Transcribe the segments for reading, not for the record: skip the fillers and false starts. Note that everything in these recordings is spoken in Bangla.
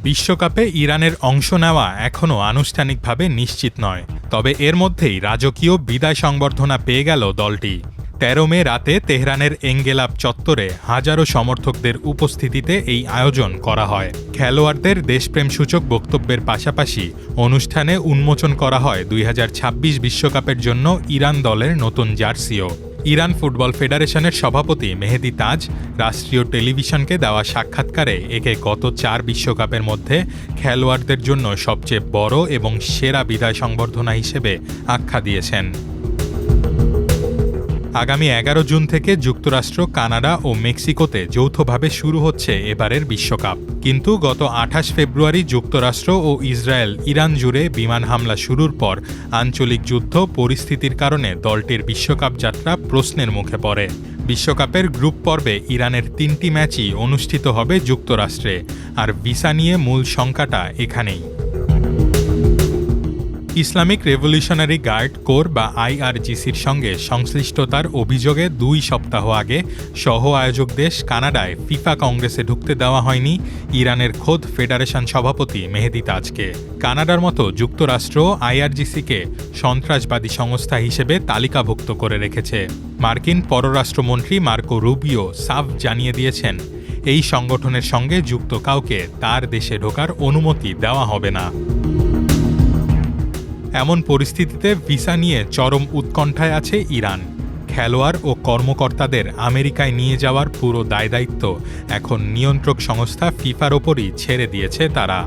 বিশ্বকাপে ইরানের অংশ নেওয়া এখনও আনুষ্ঠানিকভাবে নিশ্চিত নয়। তবে এর মধ্যেই রাজকীয় বিদায় সংবর্ধনা পেয়ে গেল দলটি। ১৩ মে রাতে তেহরানের এঙ্গেলাব চত্বরে হাজারো সমর্থকদের উপস্থিতিতে এই আয়োজন করা হয়। খেলোয়াড়দের দেশপ্রেমসূচক বক্তব্যের পাশাপাশি অনুষ্ঠানে উন্মোচন করা হয় ২০২৬ বিশ্বকাপের জন্য ইরান দলের নতুন জার্সিও। ইরান ফুটবল ফেডারেশনের সভাপতি মেহেদি তাজ রাষ্ট্রীয় টেলিভিশনকে দেওয়া সাক্ষাৎকারে একে গত ৪ বিশ্বকাপের মধ্যে খেলোয়াড়দের জন্য সবচেয়ে বড় এবং সেরা বিদায় সংবর্ধনা হিসেবে আখ্যা দিয়েছেন। আগামী ১১ জুন থেকে যুক্তরাষ্ট্র, কানাডা ও মেক্সিকোতে যৌথভাবে শুরু হচ্ছে এবারের বিশ্বকাপ। কিন্তু গত ২৮ ফেব্রুয়ারি যুক্তরাষ্ট্র ও ইসরায়েল ইরান জুড়ে বিমান হামলা শুরুর পর আঞ্চলিক যুদ্ধ পরিস্থিতির কারণে দলটির বিশ্বকাপ যাত্রা প্রশ্নের মুখে পড়ে। বিশ্বকাপের গ্রুপ পর্বে ইরানের ৩টি ম্যাচই অনুষ্ঠিত হবে যুক্তরাষ্ট্রে, আর ভিসা নিয়ে মূল শঙ্কাটা এখানেই। ইসলামিক রেভলিউশনারি গার্ড কোর বা আইআরজিসির সঙ্গে সংশ্লিষ্টতার অভিযোগে ২ সপ্তাহ আগে সহ আয়োজক দেশ কানাডায় ফিফা কংগ্রেসে ঢুকতে দেওয়া হয়নি ইরানের খোদ ফেডারেশন সভাপতি মেহেদি তাজকে। কানাডার মতো যুক্তরাষ্ট্র আইআরজিসিকে সন্ত্রাসবাদী সংস্থা হিসেবে তালিকাভুক্ত করে রেখেছে। মার্কিন পররাষ্ট্রমন্ত্রী মার্কো রুবিও সাফ জানিয়ে দিয়েছেন, এই সংগঠনের সঙ্গে যুক্ত কাউকে তার দেশে ঢোকার অনুমতি দেওয়া হবে না। এমন পরিস্থিতিতে ভিসা নিয়ে চরম উৎকণ্ঠায় আছে ইরান। খেলোয়াড় ও কর্মকর্তাদের আমেরিকায় নিয়ে যাওয়ার পুরো দায়দায়িত্ব এখন নিয়ন্ত্রক সংস্থা ফিফার ওপরই ছেড়ে দিয়েছে তারা।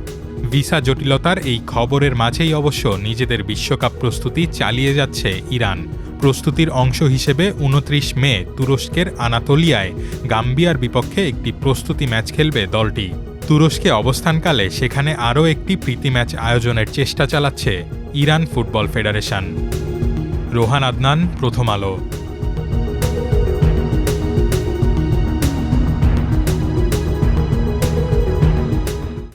ভিসা জটিলতার এই খবরের মাঝেই অবশ্য নিজেদের বিশ্বকাপ প্রস্তুতি চালিয়ে যাচ্ছে ইরান। প্রস্তুতির অংশ হিসেবে ২৯ মে তুরস্কের আনাতোলিয়ায় গাম্বিয়ার বিপক্ষে একটি প্রস্তুতি ম্যাচ খেলবে দলটি। তুরস্কে অবস্থানকালে সেখানে আরও একটি প্রীতি ম্যাচ আয়োজনের চেষ্টা চালাচ্ছে Iran football federation. Rohan Adnan, প্রথম আলো।